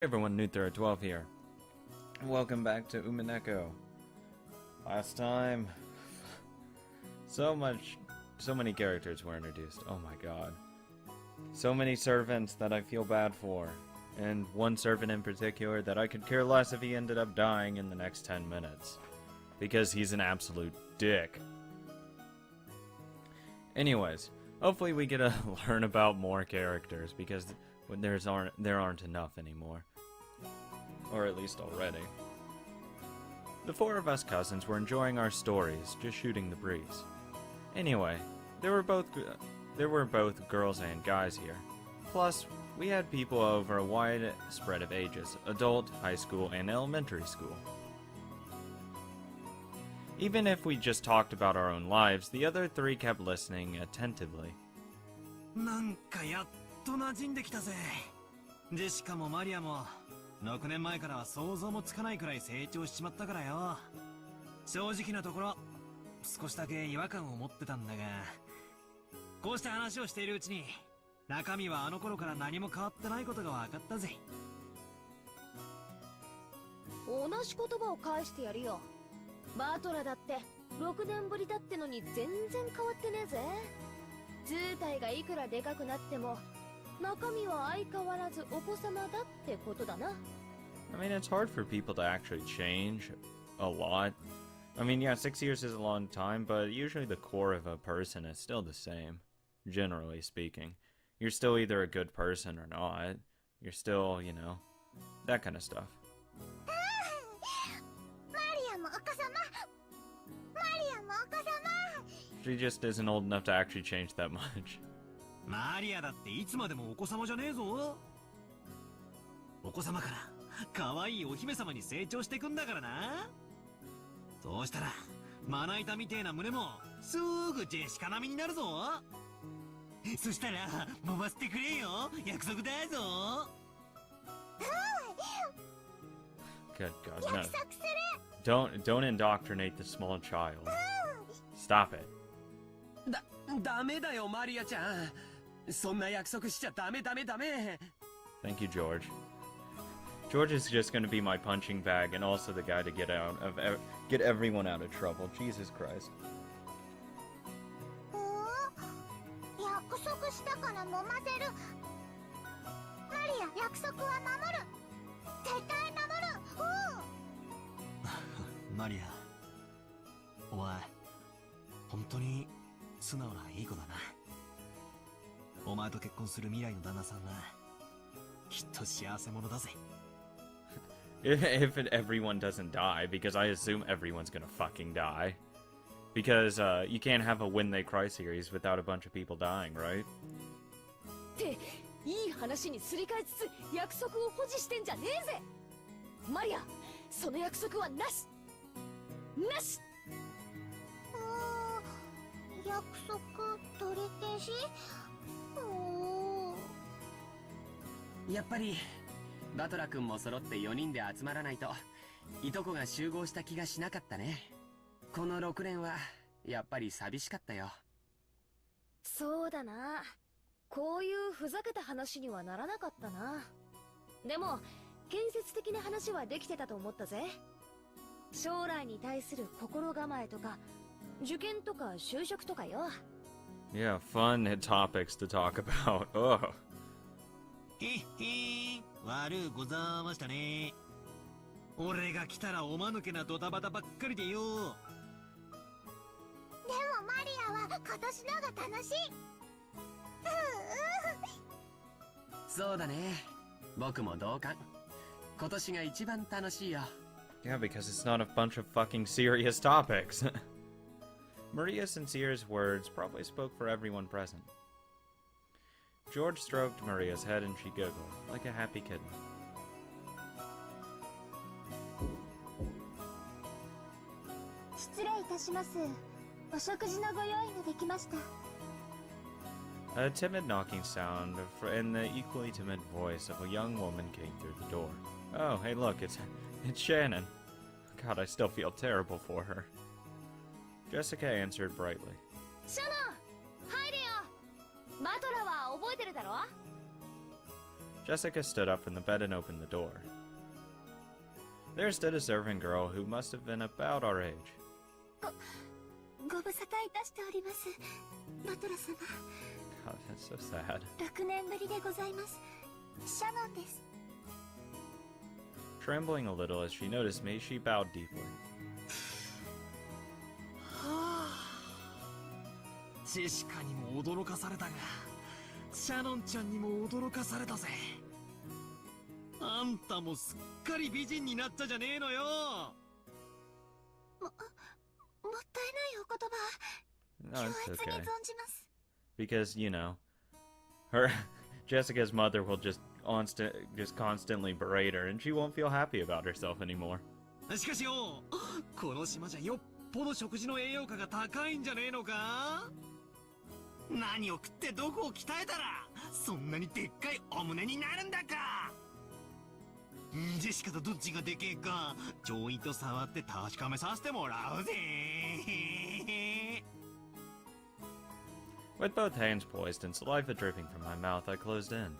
Hey everyone, Newthera12 here. Welcome back to Umineko. Last time, so many characters were introduced. Oh my god. So many servants that I feel bad for. And one servant in particular that I could care less if he ended up dying in the next 10 minutes. Because he's an absolute dick. Anyways, hopefully we get to learn about more characters because there aren't enough anymore. Or at least already. The four of us cousins were enjoying our stories, just shooting the breeze. Anyway, there were both girls and guys here. Plus, we had people over a wide spread of ages, adult, high school, and elementary school. Even if we just talked about our own lives, the other three kept listening attentively. なんかやっと馴染んできたぜ。ジェシカもマリアも6年前からは想像もつかないくらい成長しちまったからよ。正直なところ少しだけ違和感を持ってたんだが、こうして話をしているうちに中身はあの頃から何も変わってないことが分かったぜ。同じ言葉を返してやるよ。バートラだって6年ぶりだってのに全然変わってねえぜ。図体がいくらでかくなっても中身は相変わらずお子様だってことだな。I mean, it's hard for people to actually change a lot. I mean, yeah, 6 years is a long time, but usually the core of a person is still the same, generally speaking. You're still either a good person or not. You're still, you know, that kind of stuff. She just isn't old enough to actually change that much. マリアだっていつまでもお子様じゃねえぞ。お子様から可愛いお姫様に成長していくんだからな。そうしたらまな板みてえな胸もすぐジェシカ並みになるぞ。そしたら揉ませてくれよ。約束だぞ。Good God, no. Don't indoctrinate the small child. Stop it. ダメだよマリアちゃん。そんな約束しちゃダメ。 Thank you, George. George is just going to be my punching bag and also the guy to get everyone out of trouble. Jesus Christ. 約束したから揉ませる。マリア、約束は守る。絶対守る。マリア、お前本当に素直ないい子だな。お前と結婚する未来の旦那さんはきっと幸せ者だぜ。If everyone doesn't die, because I assume everyone's gonna fucking die. Because you can't have a When They Cry series without a bunch of people dying, right? っていい話にすり替えつつ約束を保持してんじゃねえぜ。マリア、その約束はなし。なし。約束取り消し。やっぱりバトラ君も揃って4人で集まらないといとこが集合した気がしなかったね。この6年はやっぱり寂しかったよ。そうだな。こういうふざけた話にはならなかったな。でも建設的な話はできてたと思ったぜ。将来に対する心構えとか受験とか就職とかよ。Yeah, fun topics to talk about. Ugh. 悪うございましたね。俺が来たらおまぬけなドタバタばっかりでよ。でもマリアは今年のが楽しい。そうだね。僕も同感。今年が一番楽しいよ。Yeah, because it's not a bunch of fucking serious topics. Maria Sincere's words probably spoke for everyone present. George stroked Maria's head and she giggled, like a happy kitten. 失礼いたします。お食事のご用意ができました。A timid knocking sound and the equally timid voice of a young woman came through the door. Oh, hey look, it's Shannon. God, I still feel terrible for her. Jessica answered brightly. シャノン、入れよ。バトラは覚えてるだろ。Jessica stood up from the bed and opened the door. There stood a servant girl who must have been about our age. ご無沙汰いたしております。バトラ様。God, that's so sad. 6年ぶりでございます。シャノンです。 Trembling a little as she noticed me, she bowed deeply. ジェシカにも驚かされたが、シャノンちゃんにも驚かされたぜ。あんたもすっかり美人になったじゃねえのよ。もったいないお言葉。 No, 強 it's 烈に okay. 存じます。 Because, you know, her Jessica's mother will just constantly berate her, and she won't feel happy about herself anymore. しかしよ、この島じゃよっぽど食事の栄養価が高いんじゃねえのか。何を食ってどこを鍛えたらそんなにでっかいお胸になるんだか。ジェシカとどっちがでけえかちょいと触って確かめさせてもらうぜ。 With both hands poised and saliva dripping from my mouth, I closed in.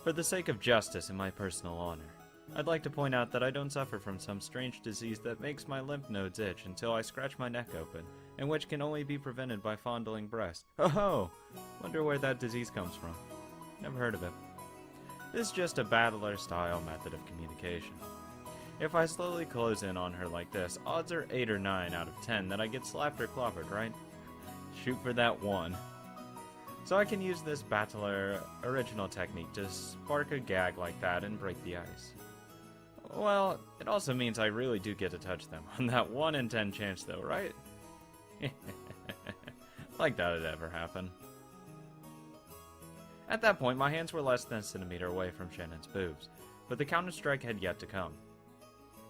For the sake of justice and my personal honor, I'd like to point out that I don't suffer from some strange disease that makes my lymph nodes itch until I scratch my neck open, and which can only be prevented by fondling breast. Oh, wonder where that disease comes from. Never heard of it. This is just a battler-style method of communication. If I slowly close in on her like this, odds are 8 or 9 out of 10 that I get slapped or clobbered, right? Shoot for that one. So I can use this battler original technique to spark a gag like that and break the ice. Well, it also means I really do get to touch them on that 1 in 10 chance though, right? Like that would ever happen. At that point, my hands were less than a centimeter away from Shannon's boobs, but the counter-strike had yet to come.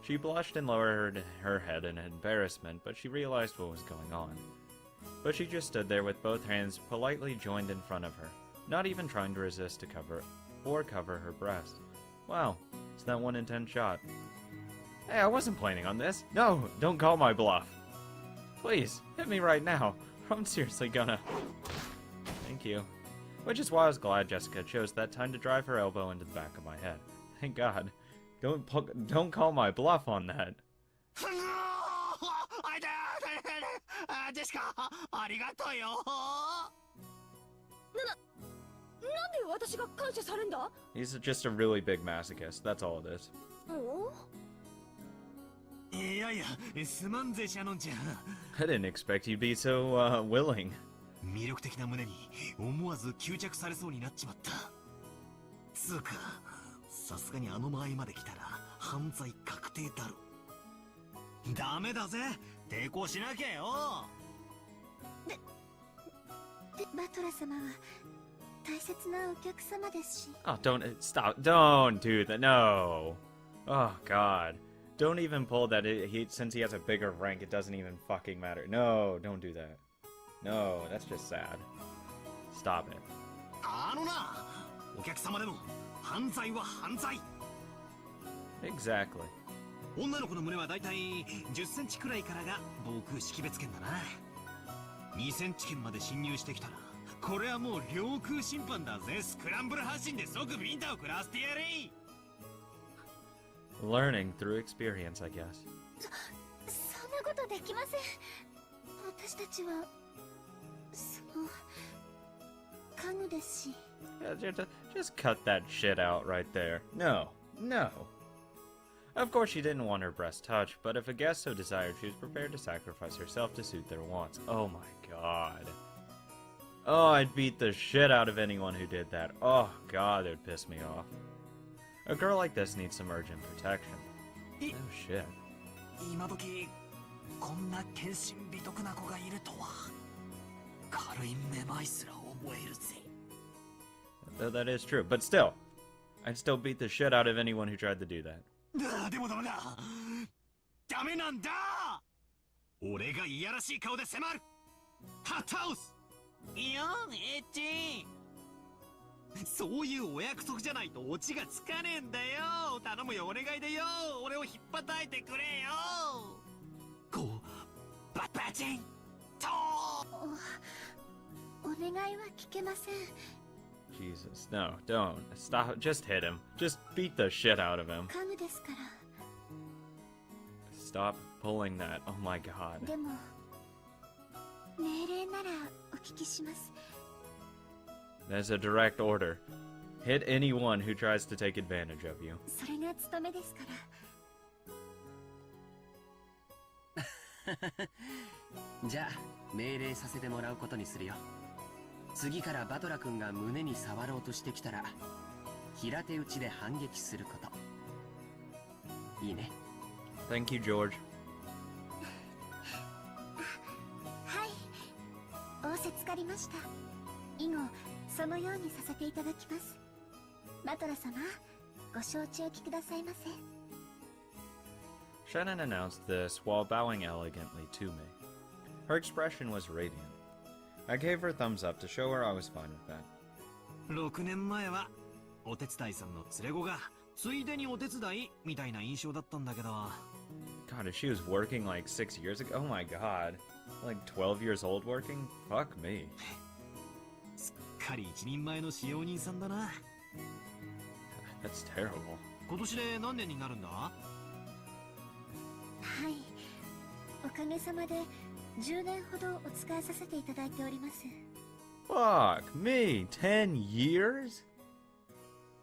She blushed and lowered her head in embarrassment, but she realized what was going on. But she just stood there with both hands politely joined in front of her, not even trying to resist to cover her breast. Wow, it's that 1 in 10 shot. Hey, I wasn't planning on this. No, don't call my bluff. Please, hit me right now. I'm seriously gonna... Thank you. Which is why I was glad Jessica chose that time to drive her elbow into the back of my head. Thank God. Don't call my bluff on that. ジェシカ、ありがとうよ。なんで私が感謝されんだ？ He's just a really big masochist. That's all it is. いやいや、すまんぜシャノンちゃん。 I didn't expect you'd be so willing. 魅力的な胸に思わず吸着されそうになっちまった。つうか、さすがにあの間合いまで来たら犯罪確定だろ。ダメだぜ、抵抗しなきゃよ。バトラ様は大切なお客様ですし。 Oh, stop. Don't do that. No. Oh, God. Don't even pull that. Since he has a bigger rank, it doesn't even fucking matter. No, don't do that. No, that's just sad. Stop it. あのな、お客様でも犯罪は犯罪。 Exactly. 女の子の胸はだいたい10センチくらいからが防空識別圏だな。2センチ圏まで侵入してきたら、これはもう領空侵犯だぜ。スクランブル発進で即ビンタを食らわせてやれ。 Learning through experience, I guess. そんなことできません。私たちはカヌですし。 Yeah, just cut that shit out right there. No. No. Of course, she didn't want her breast touched, but if a guest so desired, she was prepared to sacrifice herself to suit their wants. Oh my God. Oh, I'd beat the shit out of anyone who did that. Oh God, it would piss me off. A girl like this needs some urgent protection. Oh shit. 今時こんな献身美徳な子がいるとは。軽いめまいすら覚えるぜ。 Though that is true, but still, I'd still beat the shit out of anyone who tried to do that. でもダメだ。ダメなんだ。俺がいやらしい顔で迫る。は倒す。いや、エッチ。そういうお約束じゃないとオチがつかねえんだよ。頼むよ、お願いでよ。俺を引っ叩いてくれよ。こう、バチンと。お願いは聞けません。Jesus, no, don't. Stop, just hit him. Just beat the shit out of him. カムですから。 Stop pulling that. Oh my god. でも命令ならお聞きします。 That's a direct order. Hit anyone who tries to take advantage of you. それが務めですから。じゃあ命令させてもらうことにするよ。次からバトラ君が胸に触ろうとしてきたら平手打ちで反撃すること。いいね。 Thank you, George. はい、仰せつかりました。以後そのようにさせていただきます。バトラ様、ご承知おきくださいませ。 Shannon announced this while bowing elegantly to me. Her expression was radiant. I gave her a thumbs up to show her I was fine with that. 6年前はお手伝いさんの連れ子がついでにお手伝いみたいな印象だったんだけど。 God, if she was working like 6 years ago, oh my god. Like 12 years old working? Fuck me. すっかり一人前の使用人さんだな。 That's terrible. 今年で何年になるんだ？はい、おかげさまで10年ほどお仕えさせていただいております。 Fuck me, 10 years?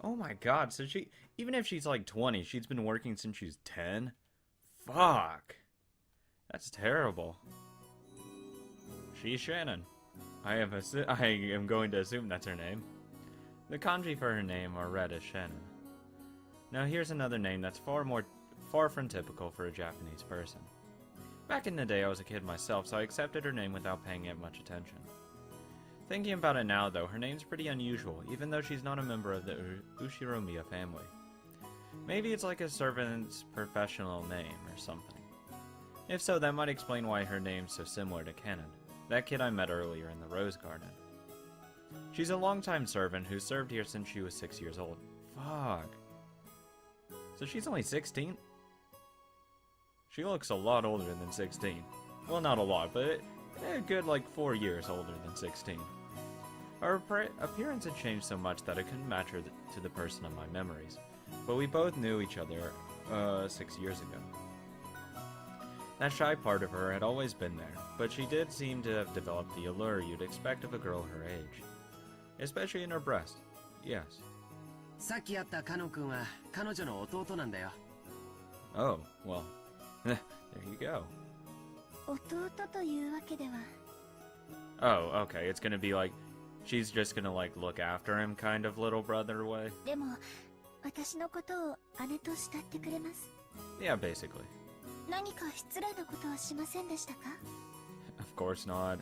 Oh my god, so she, even if she's like 20, she's been working since she's 10? Fuck. That's terrible. She's Shannon. I am going to assume that's her name. The kanji for her name are read as Shannon. Now here's another name that's far from typical for a Japanese person. Back in the day I was a kid myself, so I accepted her name without paying it much attention. Thinking about it now though, her name's pretty unusual, even though she's not a member of the Ushiromiya family. Maybe it's like a servant's professional name or something. If so, that might explain why her name's so similar to Kennen, that kid I met earlier in the Rose Garden. She's a longtime servant who served here since she was 6 years old. Fuck. So she's only 16? She looks a lot older than 16. Well, not a lot, but a good like 4 years older than 16. Her appearance had changed so much that I couldn't match her to the person of my memories. But we both knew each other 6 years ago. That shy part of her had always been there, but she did seem to have developed the allure you'd expect of a girl her age. Especially in her breast. Yes. さっき会ったカノ君は彼女の弟なんだよ。 Oh, well, there you go. 弟というわけでは。 Oh, okay, it's gonna be like, she's just gonna like look after him kind of little brother way? でも私のことを姉と慕ってくれます。 Yeah, basically. 何か失礼なことはしませんでしたか？ Of course not.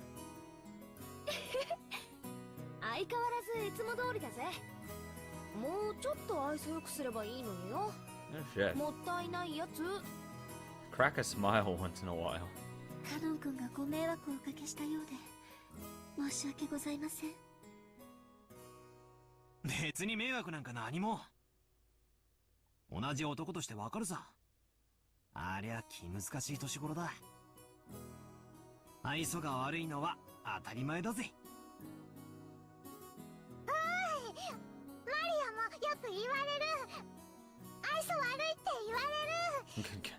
相変わらずいつも通りだぜ。もうちょっと愛想よくすればいいのによ。 Oh shit. もったいないやつ。 Crack a smile once in a while. カノン君がご迷惑をおかけしたようで申し訳ございません。別に迷惑なんか何も。同じ男としてわかるさ。ありゃ気難しい年頃だ。愛想が悪いのは当たり前だぜ。マリアもよく言われる。愛想悪いって言われる。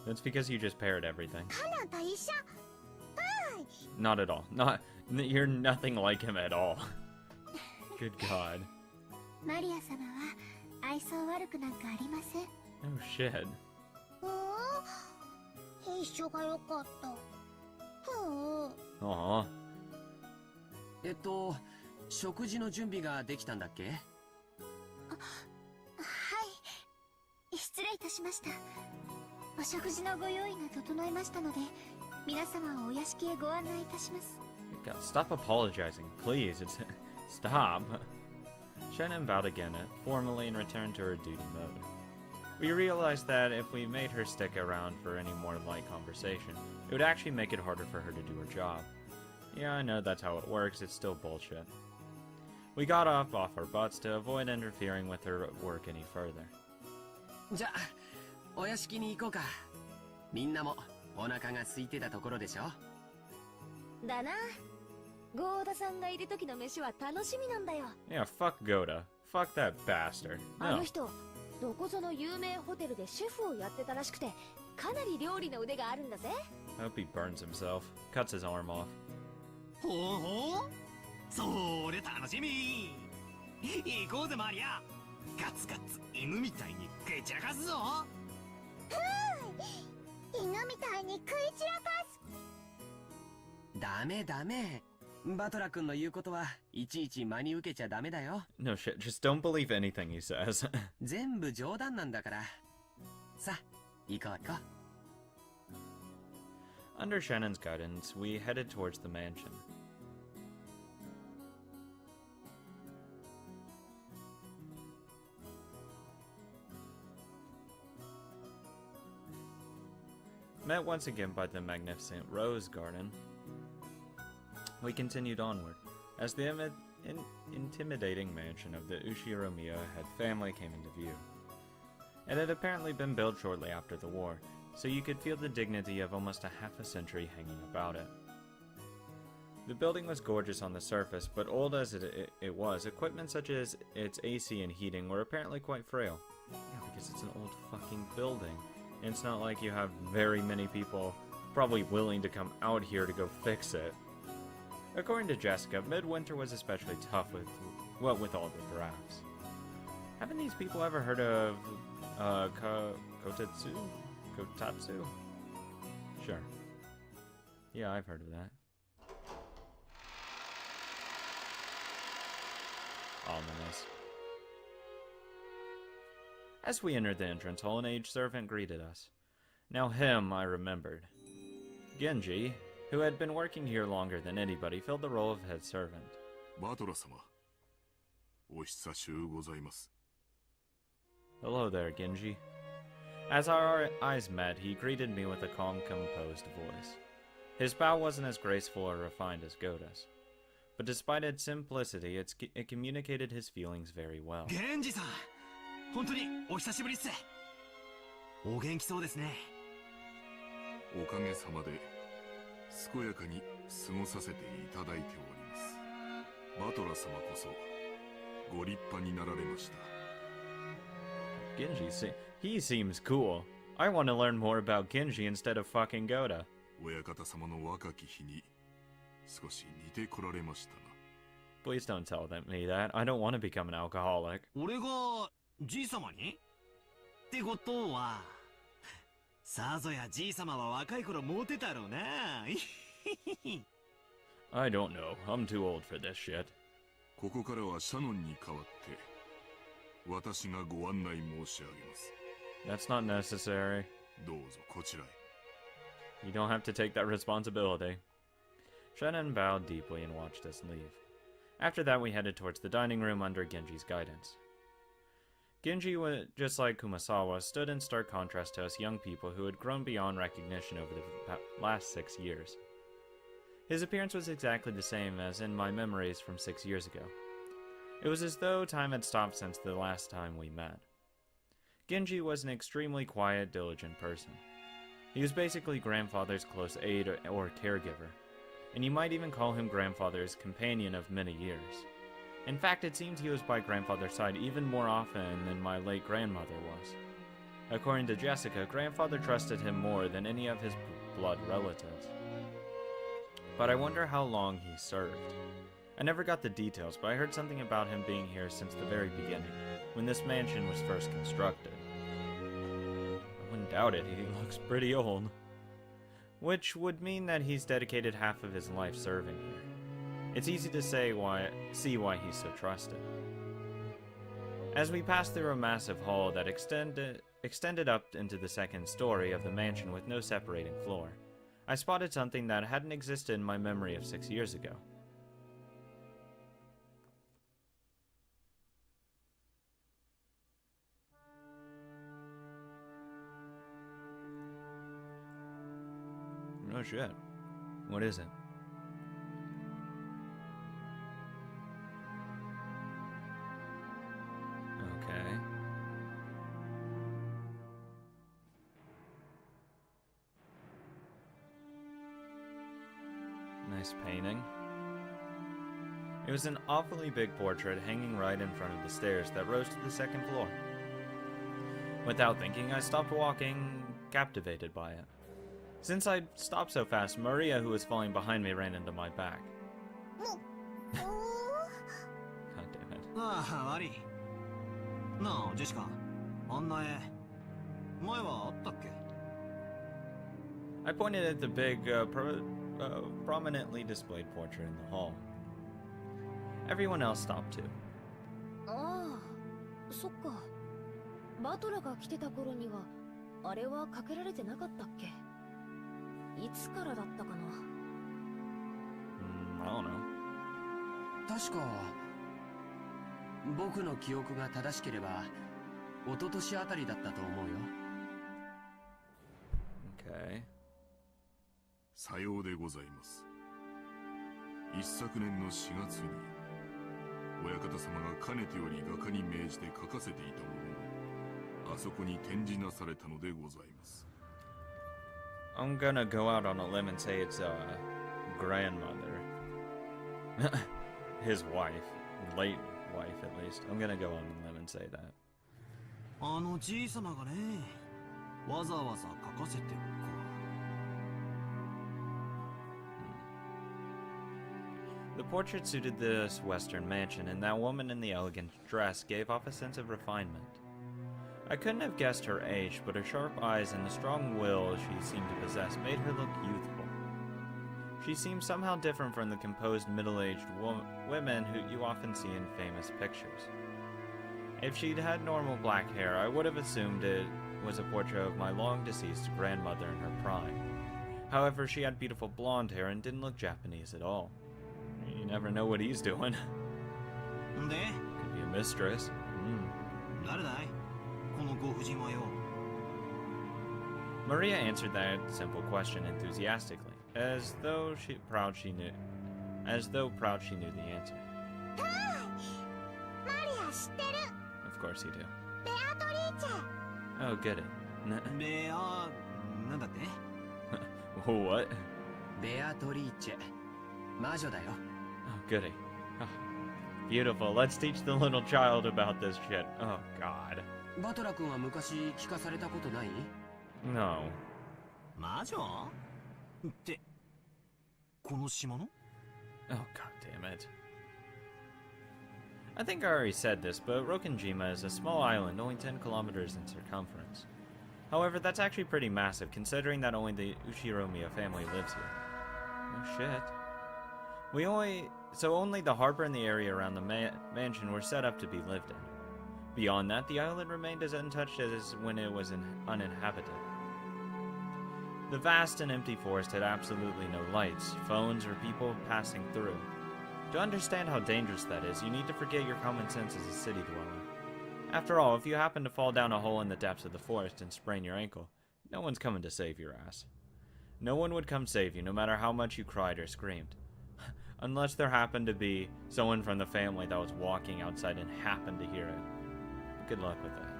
That's because you just parrot everything. カノンと一緒。Not at all. You're nothing like him at all. Good God. マリア様は愛想悪くなんかありません。 Oh shit. 一緒が良かった。Aw. 食事の準備ができたんだっけ？はい、失礼いたしました。お食事のご用意が整いましたので、皆様をお屋敷へご案内いたします。 God, stop apologizing, please. Stop. Shannon bowed again formally and returned to her duty mode. We realized that if we made her stick around for any more light conversation, it would actually make it harder for her to do her job. Yeah, I know that's how it works, it's still bullshit. We got off our butts to avoid interfering with her work any further. じゃあお屋敷に行こうか。みんなもお腹が空いてたところでしょ。だな。ゴーダさんがいる時の飯は楽しみなんだよ。 Yeah, fuck Goda. Fuck that bastard. あ No. の人どこぞの有名ホテルでシェフをやってたらしくて、かなり料理の腕があるんだぜ。 I hope he burns himself. Cuts his arm off. ほうほう、それ楽しみ。行こうぜマリア。ガツガツ犬みたいに食い散らかすぞ。犬みたいに食い散らかす。ダメダメ。バトラ君の言うことはいちいち真に受けちゃダメだよ。 No shit, just don't believe anything he says. 全部冗談なんだから。さあ、行こう行こう。 Under Shannon's guidance, we headed towards the mansion. Met once again by the magnificent Rose Garden, we continued onward, as the intimidating mansion of the Ushiromiya head family came into view. It had apparently been built shortly after the war, so you could feel the dignity of almost a half a century hanging about it. The building was gorgeous on the surface, but old as it was, equipment such as its AC and heating were apparently quite frail. Yeah, because it's an old fucking building. And it's not like you have very many people probably willing to come out here to go fix it. According to Jessica, midwinter was especially tough with all the drafts. Haven't these people ever heard of Kotatsu? Kotatsu? Sure. Yeah, I've heard of that. Ominous. As we entered the entrance hall, an aged servant greeted us. Now him I remembered. Genji, who had been working here longer than anybody, filled the role of head servant. バトラ様、お久しゅうございます。 Hello there, Genji. As our eyes met, he greeted me with a calm, composed voice. His bow wasn't as graceful or refined as Goda's, but despite its simplicity, it communicated his feelings very well. 源氏さん、本当にお久しぶりっす。お元気そうですね。おかげさまで健やかに過ごさせていただいております。バトラ様こそご立派になられました。 Genji, he seems cool. I want to learn more about Genji instead of fucking Goda. 親方様の若き日に少し似てこられましたな。 Please don't tell me that. I don't want to become an alcoholic. 俺がじい様にってことは、さぞやじい様は若い頃モテたろうな。I don't know. I'm too old for this shit. ここからはシャノンに代わって私がご案内申し上げます。 That's not necessary. どうぞこちらへ。 You don't have to take that responsibility. Shannon bowed deeply and watched us leave. After that, we headed towards the dining room under Genji's guidance. Genji, just like Kumasawa, stood in stark contrast to us young people who had grown beyond recognition over the last 6 years. His appearance was exactly the same as in my memories from 6 years ago. It was as though time had stopped since the last time we met. Genji was an extremely quiet, diligent person. He was basically grandfather's close aide or caregiver, and you might even call him grandfather's companion of many years. In fact, it seemed he was by grandfather's side even more often than my late grandmother was. According to Jessica, grandfather trusted him more than any of his blood relatives. But I wonder how long he served. I never got the details, but I heard something about him being here since the very beginning, when this mansion was first constructed. I wouldn't doubt it, he looks pretty old. Which would mean that he's dedicated half of his life serving here. It's easy to see why he's so trusted. As we passed through a massive hall that extended up into the second story of the mansion with no separating floor, I spotted something that hadn't existed in my memory of 6 years ago. Oh shit. What is it? Okay. Nice painting. It was an awfully big portrait hanging right in front of the stairs that rose to the second floor. Without thinking, I stopped walking, captivated by it. Since I stopped so fast, Maria, who was falling behind me, ran into my back. God damn it. ああ、悪い。なあ、ジェシカ。あんな絵、前はあったっけ？ I pointed at the big, prominently displayed portrait in the hall. Everyone else stopped too. ああ、そっか。バトラが来てた頃には、あれはかけられてなかったっけ？いつからだったかな？ I don't know. 確か僕の記憶が正しければ一昨年あたりだったと思うよ。 Okay. さようでございます。一昨年の4月に親方様がかねてより画家に命じて描かせていたものをあそこに展示なされたのでございます。 I'm gonna go out on a limb and say it's grandmother. His wife. Late wife, at least. I'm gonna go on a limb and say that. あのじいさまがね、わざわざ描かせてるか。The portrait suited this Western mansion, and that woman in the elegant dress gave off a sense of refinement. I couldn't have guessed her age, but her sharp eyes and the strong will she seemed to possess made her look youthful. She seemed somehow different from the composed middle-aged women who you often see in famous pictures. If she'd had normal black hair, I would have assumed it was a portrait of my long-deceased grandmother in her prime. However, she had beautiful blonde hair and didn't look Japanese at all. You never know what he's doing. んで、 Could be a mistress. 誰だい？このご婦人はよ。 Maria answered that simple question enthusiastically, as though proud she knew the answer. マリア知ってる。 Of course you do. ベアトリーチェ。 Oh, get it. ベア、なんだって？ What? ベアトリーチェ、魔女だよ。 Oh, goody. Oh, beautiful. Let's teach the little child about this shit. Oh, God. バトラ君は昔聞かされたことない？ No. 魔女？って、この島の？ Oh, God damn it. I think I already said this, but Rokenjima is a small island only 10 kilometers in circumference. However, that's actually pretty massive, considering that only the Ushiromiya family lives here. Oh, shit. Only the harbor and the area around the mansion were set up to be lived in. Beyond that, the island remained as untouched as when it was uninhabited. The vast and empty forest had absolutely no lights, phones, or people passing through. To understand how dangerous that is, you need to forget your common sense as a city dweller. After all, if you happen to fall down a hole in the depths of the forest and sprain your ankle, no one's coming to save your ass. No one would come save you, no matter how much you cried or screamed. Unless there happened to be someone from the family that was walking outside and happened to hear it. Good luck with that.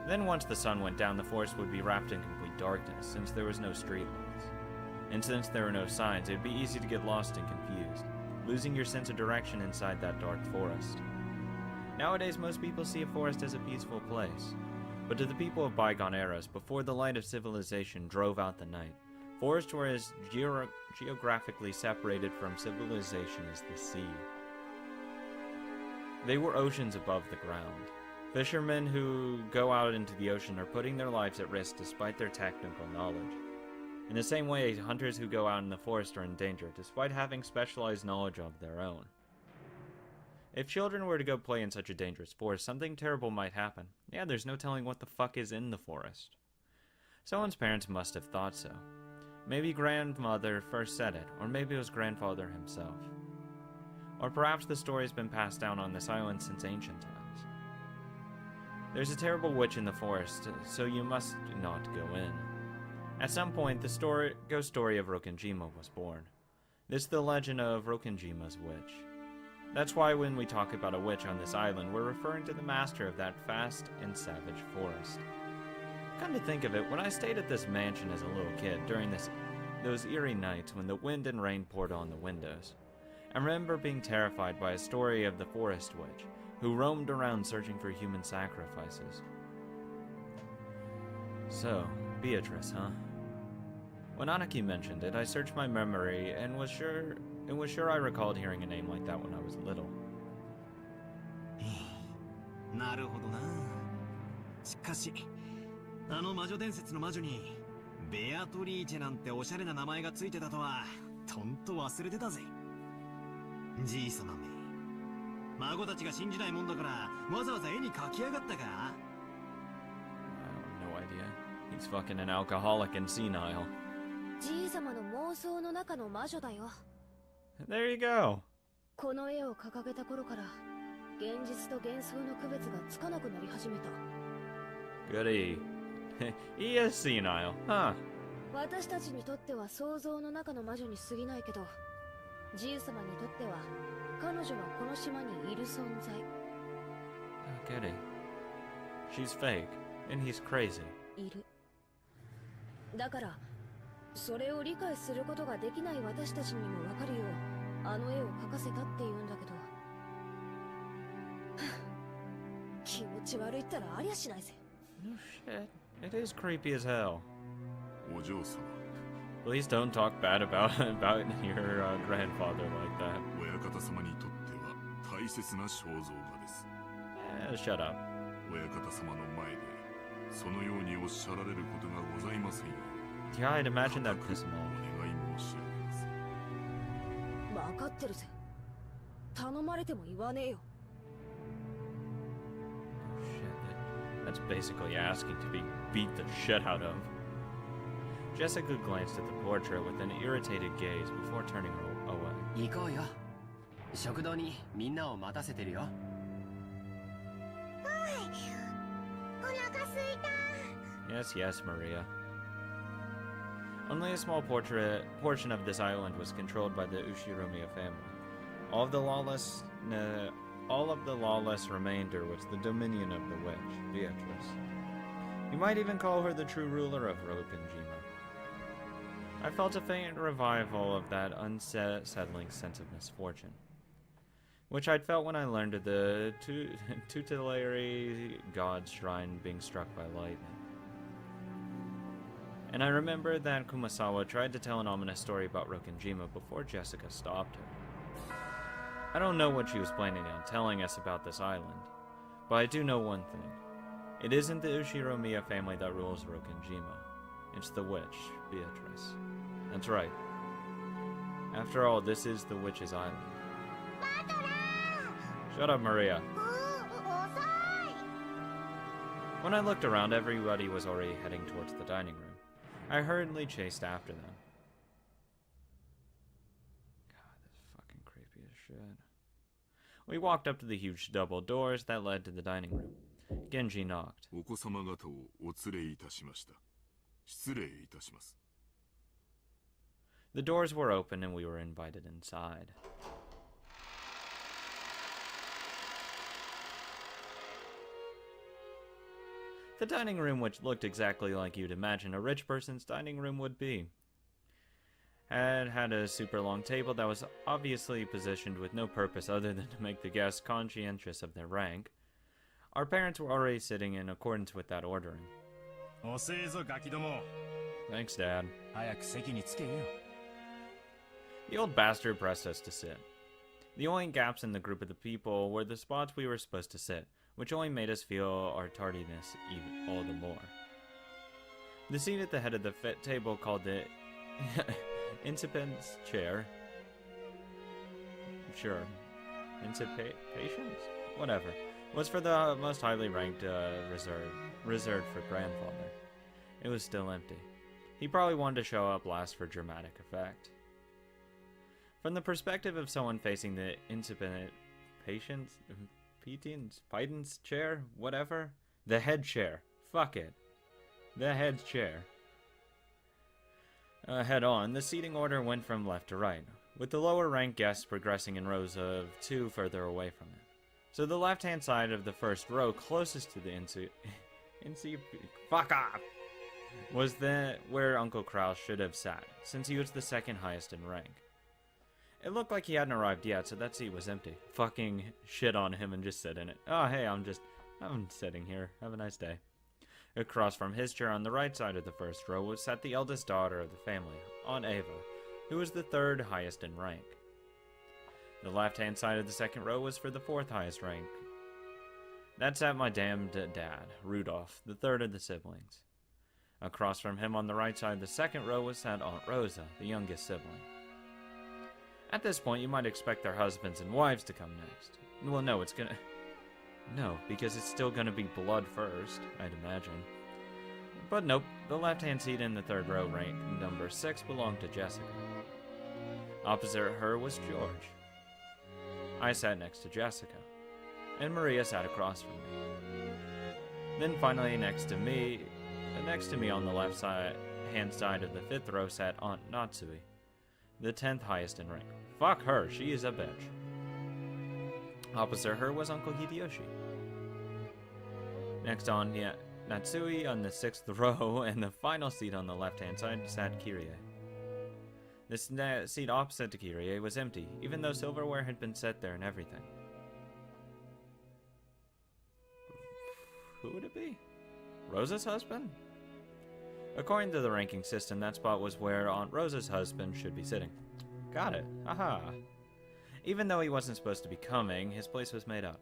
Then once the sun went down, the forest would be wrapped in complete darkness, since there was no streetlights. And since there were no signs, it would be easy to get lost and confused, losing your sense of direction inside that dark forest. Nowadays, most people see a forest as a peaceful place. But to the people of bygone eras, before the light of civilization drove out the night, forests were as geographically separated from civilization as the sea. They were oceans above the ground. Fishermen who go out into the ocean are putting their lives at risk despite their technical knowledge. In the same way, hunters who go out in the forest are in danger despite having specialized knowledge of their own. If children were to go play in such a dangerous forest, something terrible might happen. Yeah, there's no telling what the fuck is in the forest. Someone's parents must have thought so. Maybe grandmother first said it, or maybe it was grandfather himself. Or perhaps the story has been passed down on this island since ancient times. There's a terrible witch in the forest, so you must not go in. At some point, the ghost story of Rokenjima was born. This is the legend of Rokenjima's witch. That's why when we talk about a witch on this island, we're referring to the master of that vast and savage forest. Come to think of it, when I stayed at this mansion as a little kid during those eerie nights when the wind and rain poured on the windows, I remember being terrified by a story of the forest witch, who roamed around searching for human sacrifices. So, Beatrice, huh? When Anaki mentioned it, I searched my memory and was sure I recalled hearing a name like that when I was little. なるほどな。しかし、あの魔女伝説の魔女にベアトリーチェなんておしゃれな名前がついてたとはとんと忘れてたぜ。じいさまめ、孫たちが信じないもんだからわざわざ絵に描きやがったか？ I have no idea. He's fucking an alcoholic and senile. じいさまの妄想の中の魔女だよ。 There you go. この絵を掲げた頃から現実と幻想の区別がつかなくなり始めた。 Goody. He is senile, huh? 私たちにとっては想像の中の魔女に過ぎないけど、じいさまにとっては彼女はこの島にいる存在。 Oh, Goody. She's fake, and he's crazy. いる。だからそれを理解することができない私たちにもわかるようあの絵を描かせたって言うんだけど気持ち悪いったらありゃしないぜ。 No shit. It is creepy as hell. お嬢様、 Please don't talk bad about your grandfather like that. 親方様にとっては大切な肖像画です。 Shut up. 親方様の前でそのようにおっしゃられることがございませんよ。 Yeah, I'd imagine that piss him お off. 願い申し上げます。分かってるぜ。頼まれても言わねえよ。 Oh, shit. That's basically asking to be beat the shit out of. Jessica glanced at the portrait with an irritated gaze before turning away. 行こうよ。食堂にみんなを待たせてるよ。お腹すいた。 Yes, yes, Maria. Only a small portion of this island was controlled by the Ushiromiya family. All of the lawless remainder was the dominion of the witch, Beatrice. You might even call her the true ruler of Rokenjima. I felt a faint revival of that unsettling sense of misfortune, which I'd felt when I learned of the tutelary god's shrine being struck by lightning. And I remembered that Kumasawa tried to tell an ominous story about Rokenjima before Jessica stopped her. I don't know what she was planning on telling us about this island, but I do know one thing. It isn't the Ushiromiya family that rules Rokenjima. It's the witch, Beatrice. That's right. After all, this is the witch's island. Shut up, Maria. When I looked around, everybody was already heading towards the dining room. I hurriedly chased after them. God, this is fucking creepy as shit. We walked up to the huge double doors that led to the dining room. Genji knocked. お子様方をお連れいたしました。失礼いたします。 The doors were open and we were invited inside. The dining room, which looked exactly like you'd imagine a rich person's dining room would be, had a super long table that was obviously positioned with no purpose other than to make the guests conscientious of their rank. Our parents were already sitting in accordance with that ordering. 遅えぞガキども。 Thanks, Dad. 早く席につけよ。 The old bastard pressed us to sit. The only gaps in the group of the people were the spots we were supposed to sit, which only made us feel our tardiness even all the more. The seat at the head of the table, called the incipient chair. Sure. Patience? Whatever. Was for the most highly ranked reserved for grandfather. It was still empty. He probably wanted to show up last for dramatic effect. From the perspective of someone facing the incipient Pitens chair, whatever. The head chair. Fuck it. The head chair. Head on, the seating order went from left to right, with the lower ranked guests progressing in rows of two further away from it. So the left-hand side of the first row closest to the fuck off! Was where Uncle Kraus should have sat, since he was the second highest in rank. It looked like he hadn't arrived yet, so that seat was empty. Fucking shit on him and just sit in it. Oh, hey, I'm sitting here. Have a nice day. Across from his chair on the right side of the first row was sat the eldest daughter of the family, Aunt Ava, who was the third highest in rank. The left-hand side of the second row was for the fourth highest rank. That sat my damned dad, Rudolph, the third of the siblings. Across from him on the right side of the second row was sat Aunt Rosa, the youngest sibling. At this point, you might expect their husbands and wives to come next. Well, no, because it's still gonna be blood first, I'd imagine. But nope, the left-hand seat in the third row, rank number 6, belonged to Jessica. Opposite her was George. I sat next to Jessica, and Maria sat across from me. Then finally next to me on the left-hand side of the fifth row sat Aunt Natsui, the 10th highest in rank. Fuck her, she is a bitch. Opposite her was Uncle Hideyoshi. Next on Natsui on the 6th row, and the final seat on the left-hand side sat Kirie. This seat opposite to Kirie was empty, even though silverware had been set there and everything. Who would it be? Rosa's husband? According to the ranking system, that spot was where Aunt Rosa's husband should be sitting. Got it. Haha. Even though he wasn't supposed to be coming, his place was made up.